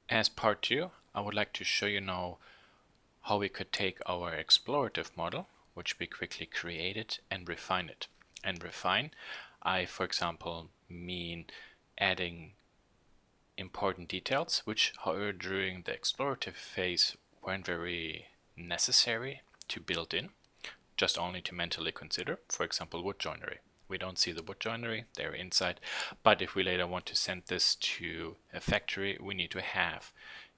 As part 2, I would like to show you now how we could take our explorative model, which we quickly created, and refine it. And refine, I, for example, mean adding important details, which, however, during the explorative phase weren't very necessary to build in, just only to mentally consider, for example, wood joinery. We don't see the wood joinery, they're inside, but if we later want to send this to a factory, we need to have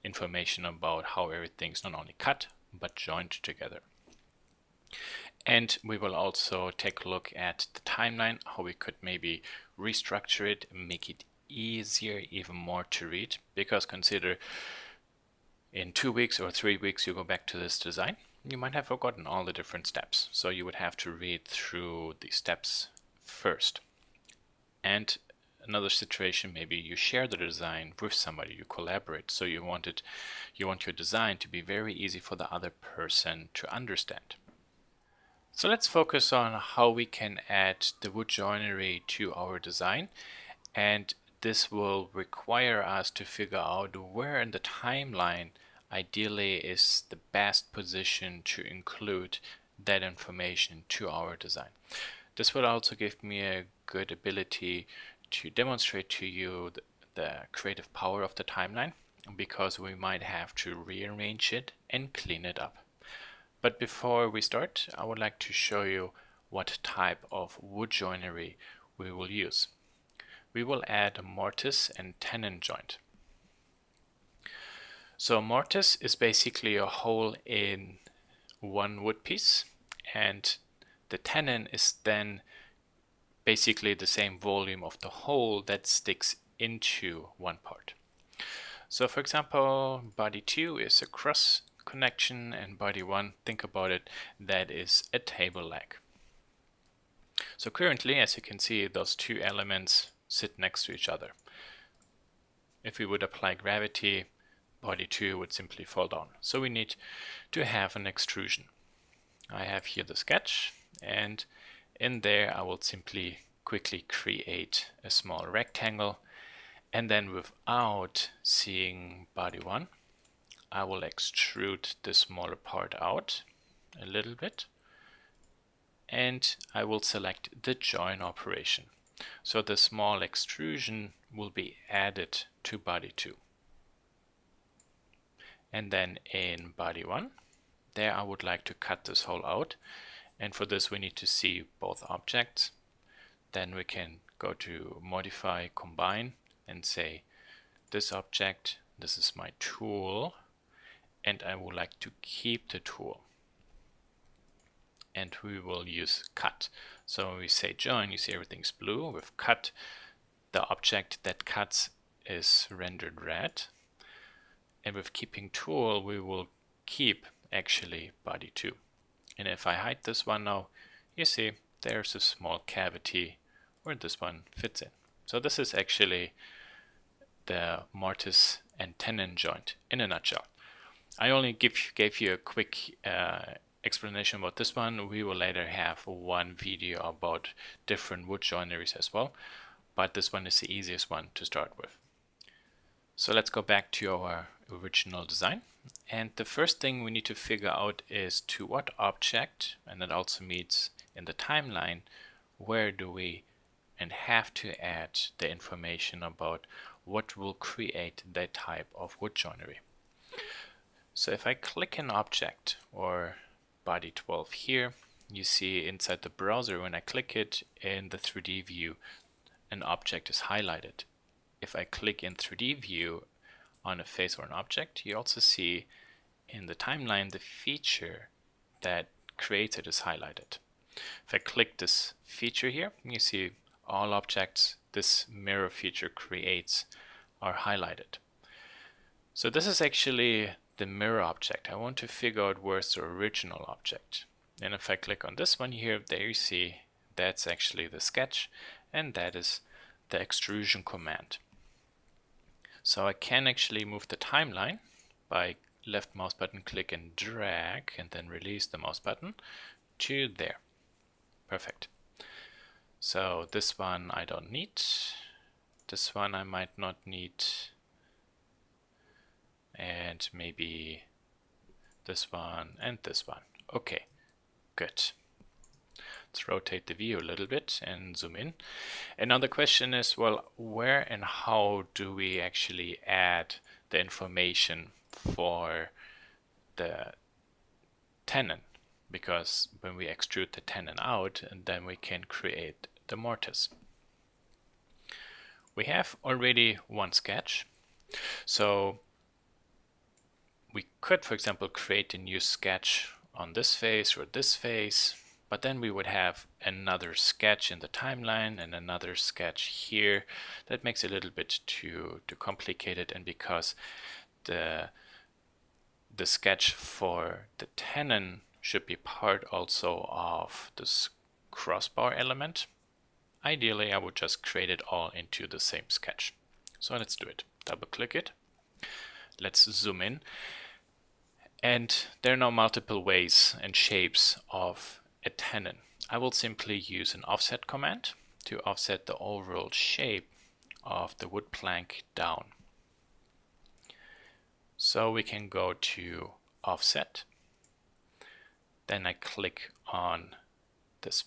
information about how everything's not only cut, but joined together. And we will also take a look at the timeline, how we could maybe restructure it, make it easier, even more to read, because consider in 2 weeks or 3 weeks you go back to this design, you might have forgotten all the different steps. So you would have to read through the steps first. And another situation, maybe you share the design with somebody, you collaborate, so you want your design to be very easy for the other person to understand. So let's focus on how we can add the wood joinery to our design, and this will require us to figure out where in the timeline ideally is the best position to include that information to our design. This will also give me a good ability to demonstrate to you the creative power of the timeline, because we might have to rearrange it and clean it up. But before we start, I would like to show you what type of wood joinery we will use. We will add a mortise and tenon joint. So mortise is basically a hole in one wood piece, and the tenon is then basically the same volume of the hole that sticks into one part. So for example, body 2 is a cross connection, and body 1, think about it, that is a table leg. So currently, as you can see, those two elements sit next to each other. If we would apply gravity, body 2 would simply fall down. So we need to have an extrusion. I have here the sketch, and in there I will simply quickly create a small rectangle, and then without seeing body 1, I will extrude the smaller part out a little bit, and I will select the join operation. So the small extrusion will be added to body 2. And then in body 1, there I would like to cut this hole out, and for this we need to see both objects. Then we can go to modify, combine, and say this object, this is my tool, and I would like to keep the tool. And we will use cut. So when we say join, you see everything's blue. With cut, the object that cuts is rendered red. And with keeping tool, we will keep actually body 2. And if I hide this one now, you see there's a small cavity where this one fits in. So this is actually the mortise and tenon joint in a nutshell. I only gave you a quick explanation about this one. We will later have one video about different wood joineries as well, but this one is the easiest one to start with. So let's go back to our original design, and the first thing we need to figure out is to what object, and that also means in the timeline, where do we and have to add the information about what will create that type of wood joinery. So if I click an object, or body 12 here, you see inside the browser when I click it in the 3D view, an object is highlighted. If I click in 3D view on a face or an object, you also see in the timeline the feature that creates it is highlighted. If I click this feature here, you see all objects this mirror feature creates are highlighted. So this is actually the mirror object. I want to figure out where's the original object. And if I click on this one here, there you see that's actually the sketch, and that is the extrusion command. So I can actually move the timeline by left mouse button click and drag, and then release the mouse button to there. Perfect. So this one I don't need. This one I might not need. and maybe this one and this one. Okay, good. Let's rotate the view a little bit and zoom in. And now the question is, well, where and how do we actually add the information for the tenon? Because when we extrude the tenon out, and then we can create the mortise. We have already one sketch, so we could, for example, create a new sketch on this face or this face, but then we would have another sketch in the timeline and another sketch here. That makes it a little bit too complicated, and because the sketch for the tenon should be part also of this crossbar element, ideally I would just create it all into the same sketch. So let's do it. Double click it. Let's zoom in. And there are now multiple ways and shapes of a tenon. I will simply use an offset command to offset the overall shape of the wood plank down. So we can go to offset. Then I click on this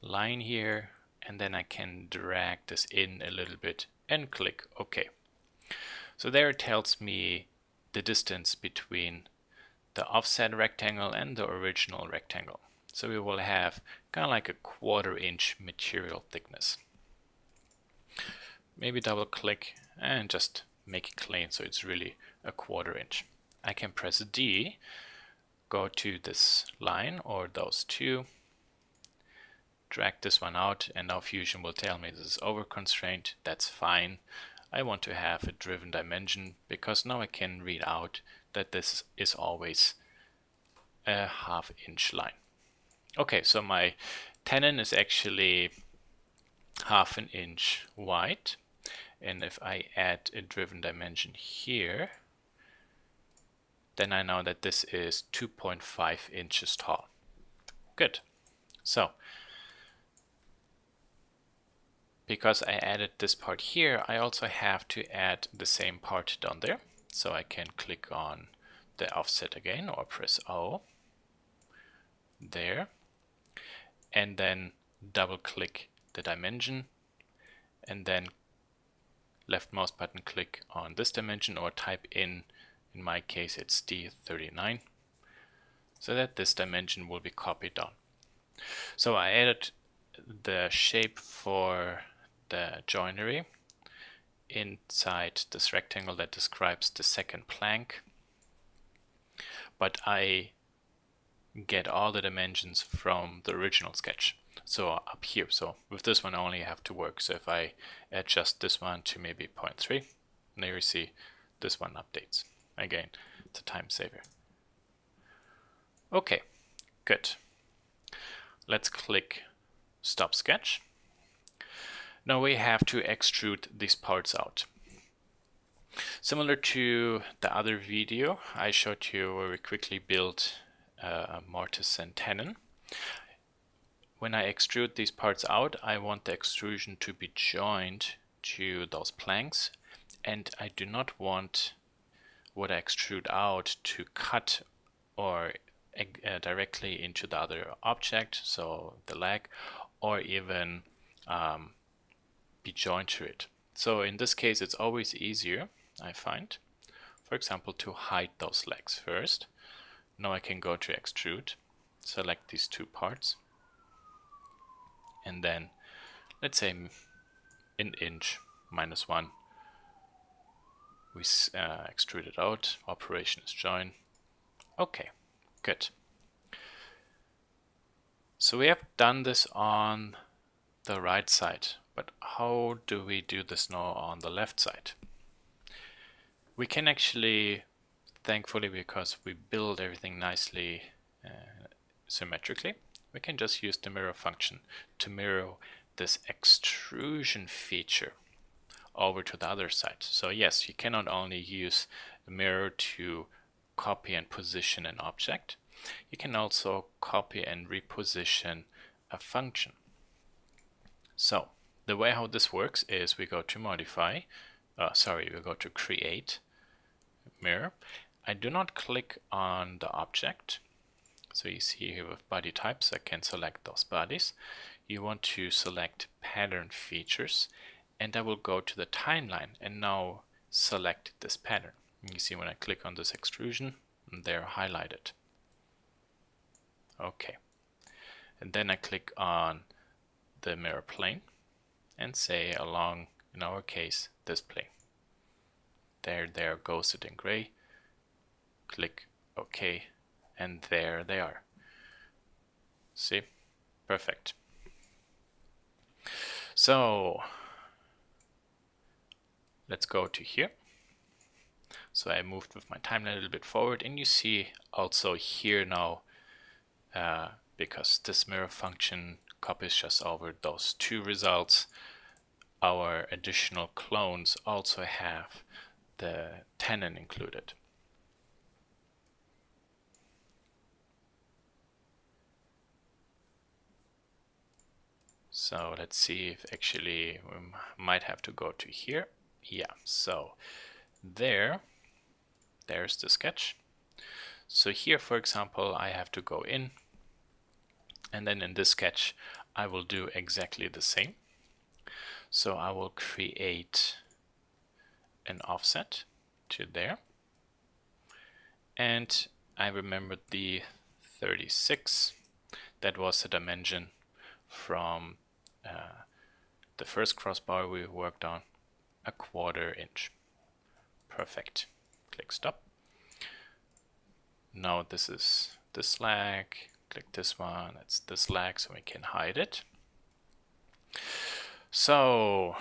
line here, and then I can drag this in a little bit and click OK. So there it tells me the distance between the offset rectangle and the original rectangle. So we will have kind of like a 1/4 inch material thickness. Maybe double click and just make it clean so it's really a 1/4 inch. I can press D, go to this line or those two, drag this one out, and now Fusion will tell me this is over constrained. That's fine. I want to have a driven dimension because now I can read out that this is always a 1/2 inch line. Okay, so my tenon is actually 1/2 inch wide, and if I add a driven dimension here, then I know that this is 2.5 inches tall. Good. So because I added this part here, I also have to add the same part down there. So I can click on the offset again or press O there, and then double click the dimension, and then left mouse button click on this dimension or type in my case it's D39, so that this dimension will be copied down. So I added the shape for the joinery inside this rectangle that describes the second plank, but I get all the dimensions from the original sketch, so up here. So with this one I only have to work, so if I adjust this one to maybe 0.3, there you see this one updates. Again, it's a time saver. Okay, good. Let's click Stop Sketch. Now we have to extrude these parts out. Similar to the other video I showed you where we quickly built a mortise and tenon. When I extrude these parts out, I want the extrusion to be joined to those planks, and I do not want what I extrude out to cut or directly into the other object, so the leg, or even be joined to it. So in this case it's always easier, I find, for example, to hide those legs first. Now I can go to extrude, select these two parts, and then let's say an inch -1. We extrude it out, operation is join. Okay, good. So we have done this on the right side, but how do we do this now on the left side? We can actually, thankfully, because we build everything nicely symmetrically, we can just use the mirror function to mirror this extrusion feature over to the other side. So yes, you cannot only use the mirror to copy and position an object, you can also copy and reposition a function. So the way how this works is we go to modify, we go to create, mirror. I do not click on the object. So you see here with body types, I can select those bodies. You want to select pattern features, and I will go to the timeline and now select this pattern. You see when I click on this extrusion, they're highlighted. Okay. And then I click on the mirror plane and say along, in our case, this plane. There goes it in gray. Click OK, and there they are. See? Perfect. So let's go to here. So I moved with my timeline a little bit forward, and you see also here now, because this mirror function copies just over those two results, our additional clones also have the tenon included. So let's see if actually we might have to go to here. Yeah, so there's the sketch. So here, for example, I have to go in, and then in this sketch I will do exactly the same. So I will create an offset to there, and I remembered the 36. That was the dimension from the first crossbar we worked on, 1/4 inch. Perfect. Click stop. Now this is this lag. Click this one. It's this lag, so we can hide it. So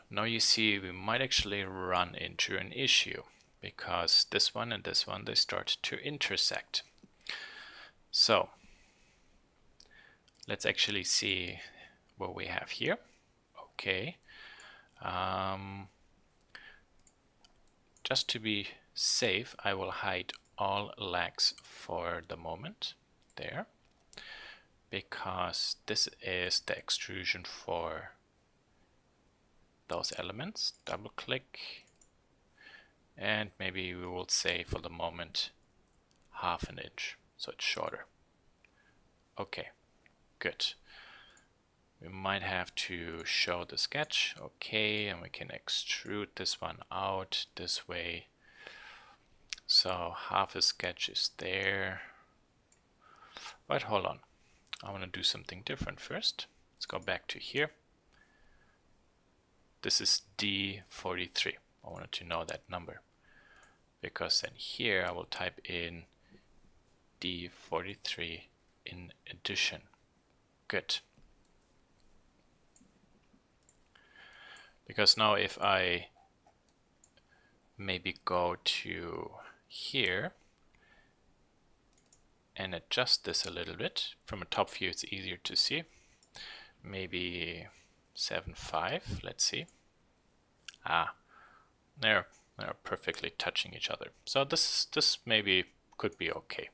now you see we might actually run into an issue because this one and this one, they start to intersect. So let's actually see what we have here. Okay. Just to be safe, I will hide all lags for the moment there, because this is the extrusion for those elements. Double click, and maybe we will say for the moment 1/2 inch, so it's shorter. Okay, good. We might have to show the sketch. Okay, and we can extrude this one out this way. So half a sketch is there. But hold on, I want to do something different first. Let's go back to here. This is D43. I wanted to know that number, because then here I will type in D43 in addition. Good. Because now if I maybe go to here and adjust this a little bit, from a top view it's easier to see. Maybe 7.5, let's see. They're perfectly touching each other. So this maybe could be okay.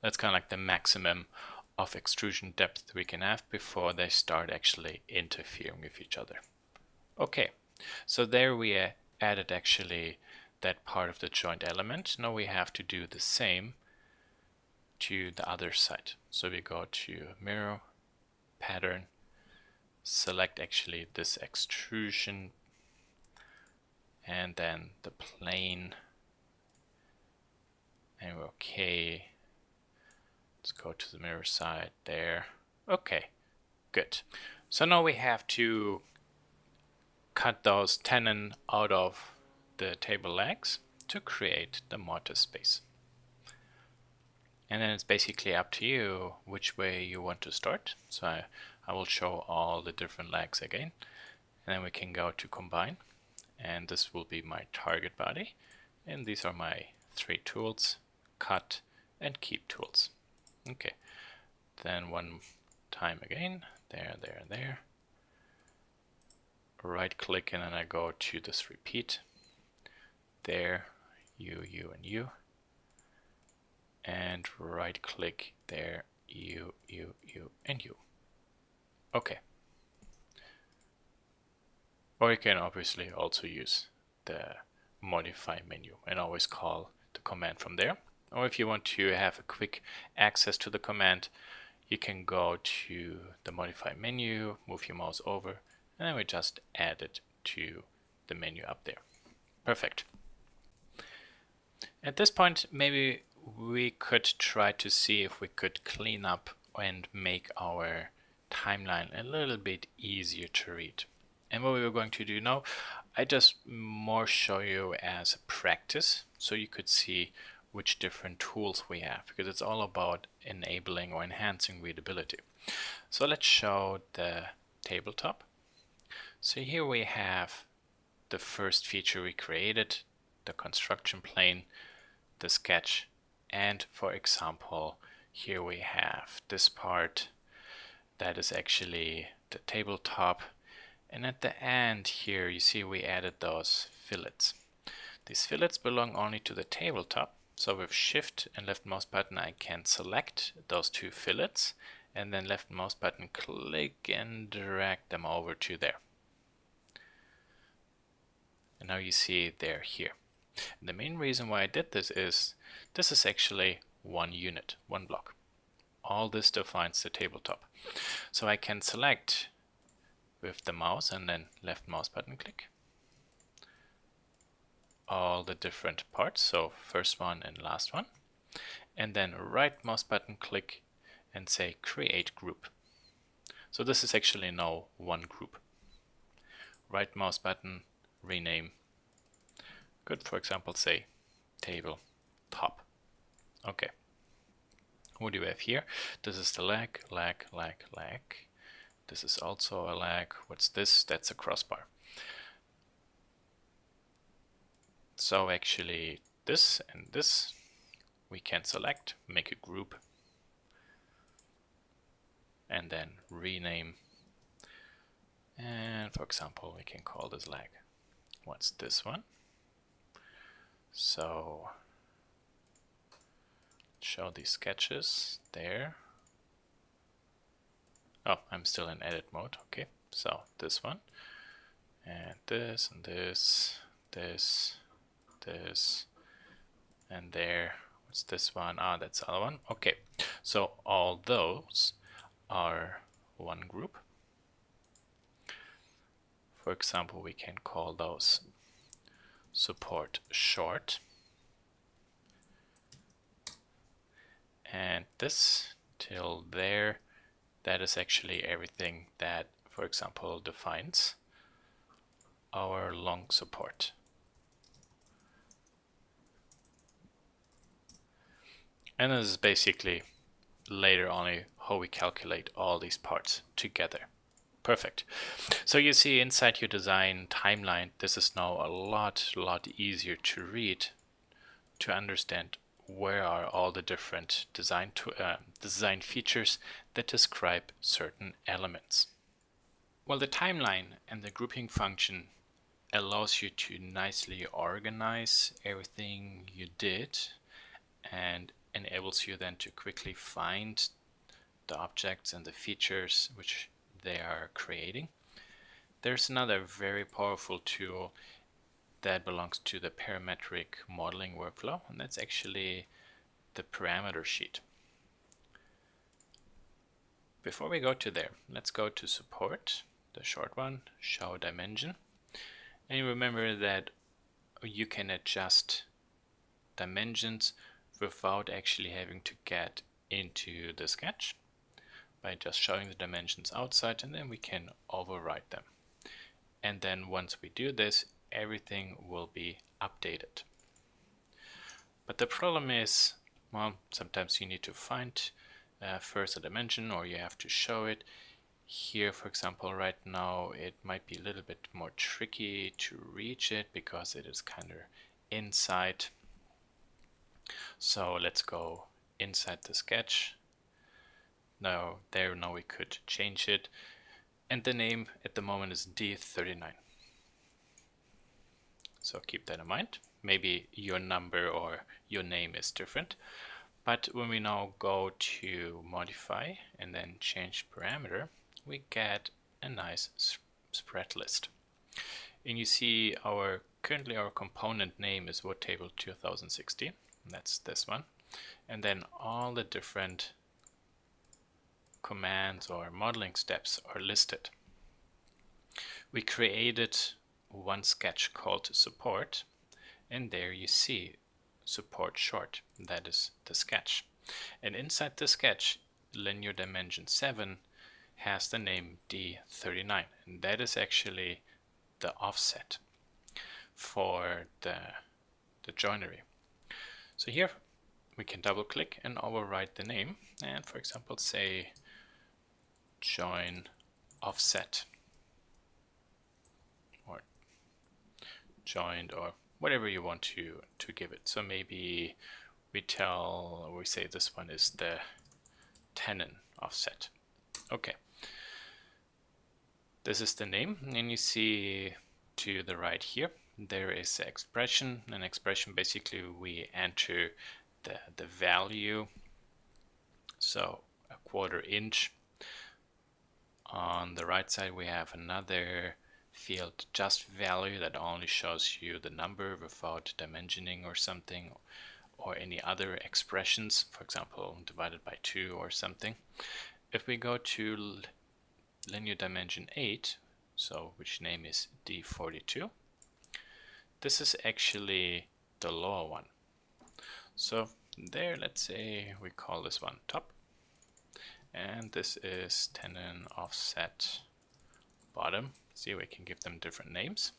That's kind of like the maximum of extrusion depth we can have before they start actually interfering with each other. Okay, so there we added actually that part of the joint element. Now we have to do the same to the other side. So we go to mirror, pattern, select actually this extrusion, and then the plane, and we're okay. Let's go to the mirror side there. Okay, good. So now we have to cut those tenon out of the table legs to create the mortise space. And then it's basically up to you which way you want to start. So I will show all the different legs again, and then we can go to combine, and this will be my target body, and these are my 3 tools, cut and keep tools. Okay, then one time again, there. Right click, and then I go to this repeat. There, you, and you. And right click, there, you, and you. Okay. Or you can obviously also use the modify menu and always call the command from there. Or if you want to have a quick access to the command, you can go to the modify menu, move your mouse over, and then we just add it to the menu up there. Perfect. At this point, maybe we could try to see if we could clean up and make our timeline a little bit easier to read. And what we were going to do now, I just more show you as a practice so you could see which different tools we have, because it's all about enabling or enhancing readability. So let's show the tabletop. So here we have the first feature we created, the construction plane, the sketch, and for example, here we have this part that is actually the tabletop. And at the end here, you see we added those fillets. These fillets belong only to the tabletop. So with Shift and left mouse button, I can select those two fillets and then left mouse button click and drag them over to there. And now you see they're here. And the main reason why I did this is actually one unit, one block. All this defines the tabletop. So I can select with the mouse and then left mouse button click all the different parts, so first one and last one, and then right mouse button click and say create group. So this is actually now one group. Right mouse button, rename. Could for example say table top. Okay. What do we have here? This is the leg. This is also a leg. What's this? That's a crossbar. So actually this and this we can select, make a group, and then rename. And for example, we can call this leg. What's this one? So show these sketches there. Oh, I'm still in edit mode. Okay, so this one, and this, and this, and there. What's this one? Ah, that's the other one. Okay, so all those are one group. For example, we can call those support short. And this till there, that is actually everything that, for example, defines our long support. And this is basically later on how we calculate all these parts together. Perfect. So you see inside your design timeline, this is now a lot easier to read, to understand where are all the different design features that describe certain elements. Well, the timeline and the grouping function allows you to nicely organize everything you did and enables you then to quickly find the objects and the features which they are creating. There's another very powerful tool that belongs to the parametric modeling workflow, and that's actually the parameter sheet. Before we go to there, let's go to support, the short one, show dimension. And you remember that you can adjust dimensions without actually having to get into the sketch by just showing the dimensions outside, and then we can override them. And then once we do this, everything will be updated. But the problem is, well, sometimes you need to find first a dimension, or you have to show it. Here, for example, right now it might be a little bit more tricky to reach it because it is kind of inside. So let's go inside the sketch. Now we could change it, and the name at the moment is D39. So keep that in mind. Maybe your number or your name is different. But when we now go to modify and then change parameter, we get a nice spread list. And you see currently our component name is wood table 2016. That's this one. And then all the different commands or modeling steps are listed. We created one sketch called support, and there you see support short. That is the sketch. And inside the sketch, linear dimension 7 has the name D39, and that is actually the offset for the joinery. So here we can double click and overwrite the name, and for example say join offset or joined or whatever you want to give it. So maybe we say this one is the Tenon offset. Okay, this is the name, and you see to the right here there is an expression. An expression, basically we enter the value, so a 1/4 inch. On the right side we have another field, just value, that only shows you the number without dimensioning or something, or any other expressions, for example divided by 2 or something. If we go to linear dimension 8, so which name is D42, this is actually the lower one. So there, let's say we call this one top, and this is Tenon offset bottom. See, we can give them different names,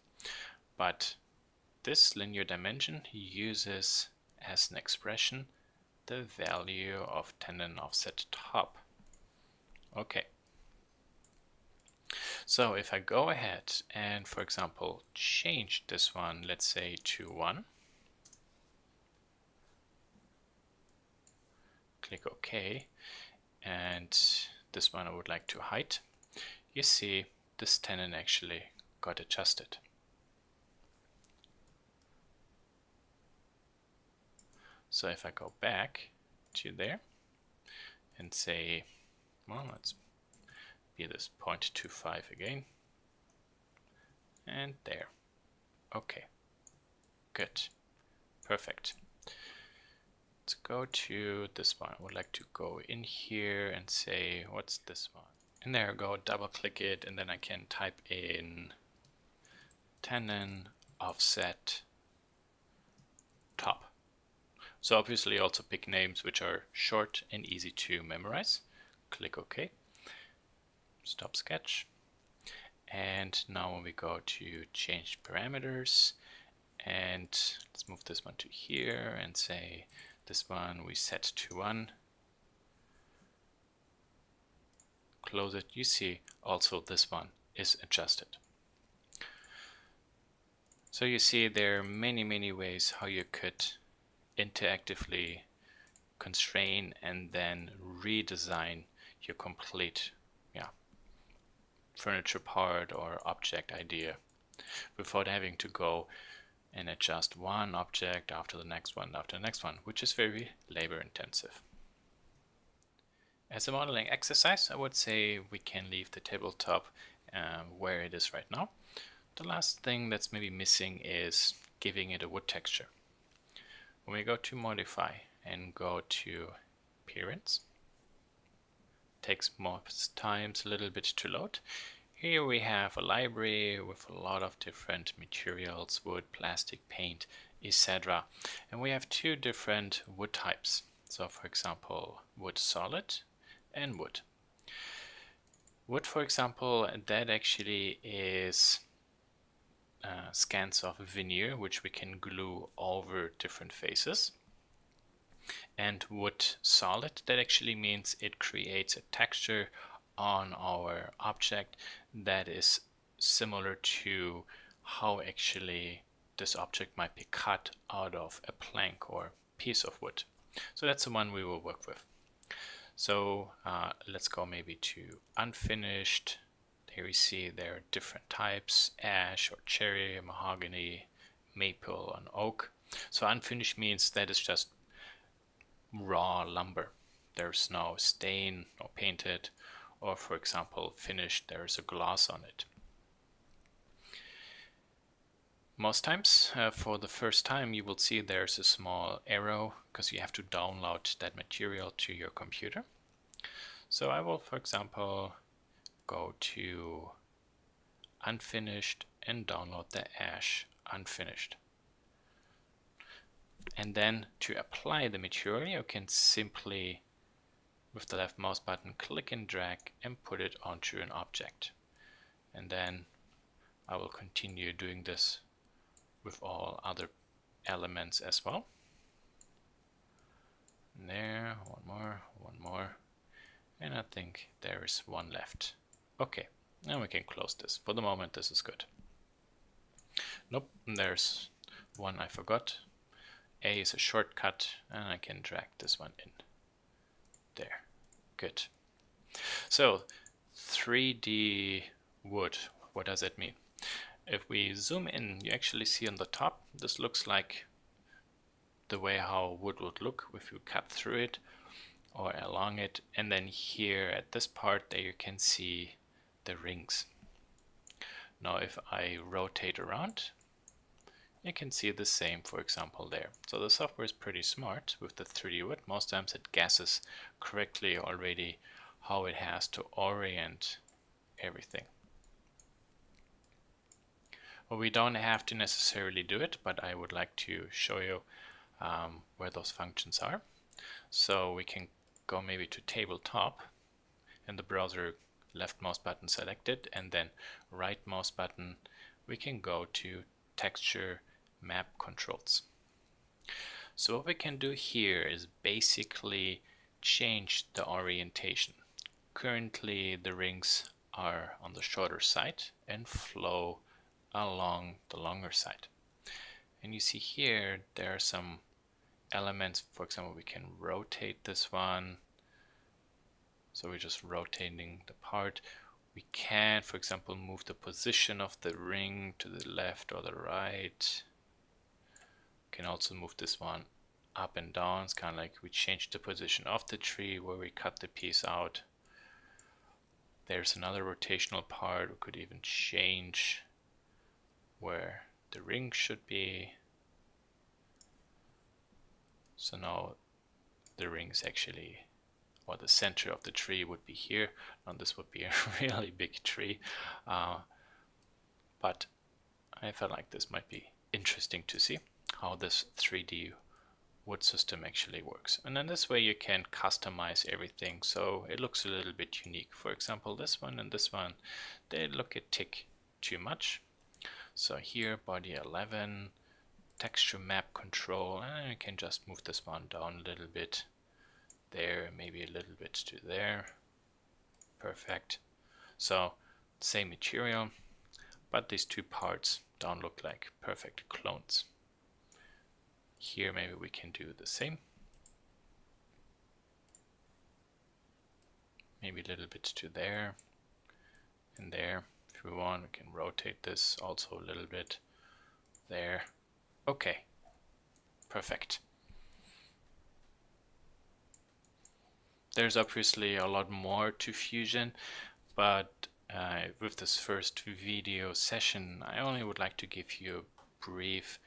but this linear dimension uses as an expression the value of Tenon offset top. Okay, so if I go ahead and for example change this one, let's say to 1, click OK, and this one I would like to hide, you see this tenon actually got adjusted. So if I go back to there and say, well, let's be this 0.25 again, and there. Okay, good, perfect. Let's go to this one. I would like to go in here and say, what's this one? And there I go, double click it, and then I can type in Tenon offset top. So obviously also pick names which are short and easy to memorize. Click OK. Stop sketch. And now when we go to change parameters, and let's move this one to here and say this one we set to 1. Close it. You see also this one is adjusted. So you see there are many ways how you could interactively constrain and then redesign your complete furniture part or object idea without having to go and adjust one object after the next one after the next one, which is very labor intensive. As a modeling exercise, I would say we can leave the tabletop where it is right now. The last thing that's maybe missing is giving it a wood texture. When we go to modify and go to appearance, takes most times a little bit to load. Here we have a library with a lot of different materials, wood, plastic, paint, etc. And we have 2 different wood types. So for example, wood solid and wood. Wood, for example, that actually is scans of veneer which we can glue over different faces. And wood solid, that actually means it creates a texture on our object that is similar to how actually this object might be cut out of a plank or piece of wood. So that's the one we will work with. So let's go maybe to unfinished. Here we see there are different types: ash or cherry, mahogany, maple, and oak. So unfinished means that is just raw lumber. There's no stain or painted, or for example finished, there's a gloss on it. Most times, for the first time, you will see there's a small arrow because you have to download that material to your computer. So I will, for example, go to Unfinished and download the ash Unfinished. And then to apply the material, you can simply, with the left mouse button, click and drag and put it onto an object. And then I will continue doing this with all other elements as well. And there, one more, and I think there is one left. Okay, now we can close this. For the moment, this is good. Nope, there's one I forgot. A is a shortcut, and I can drag this one in. There, good. So 3D wood, what does that mean? If we zoom in, you actually see on the top, this looks like the way how wood would look if you cut through it or along it. And then here at this part there you can see the rings. Now if I rotate around, you can see the same, for example, there. So the software is pretty smart with the 3D wood. Most times it guesses correctly already how it has to orient everything. Well, we don't have to necessarily do it, but I would like to show you where those functions are. So we can go maybe to tabletop, in the browser, left mouse button selected, and then right mouse button, we can go to texture map controls. So what we can do here is basically change the orientation. Currently the rings are on the shorter side and flow along the longer side. And you see here there are some elements. For example, we can rotate this one. So we're just rotating the part. We can, for example, move the position of the ring to the left or the right. We can also move this one up and down. It's kind of like we change the position of the tree where we cut the piece out. There's another rotational part. We could even change where the ring should be. So now the ring is actually, or the center of the tree would be here. Now this would be a really big tree, but I felt like this might be interesting to see how this 3D wood system actually works. And then this way you can customize everything so it looks a little bit unique. For example, this one and this one, they look a tick too much. So here, body 11, texture map control, and I can just move this one down a little bit. There, maybe a little bit to there. Perfect. So same material, but these two parts don't look like perfect clones. Here maybe we can do the same. Maybe a little bit to there and there. If we want, we can rotate this also a little bit there. Okay, perfect. There's obviously a lot more to Fusion, but with this first video session, I only would like to give you a brief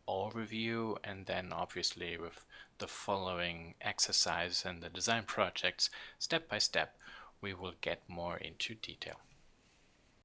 overview, and then obviously with the following exercise and the design projects, step by step, we will get more into detail.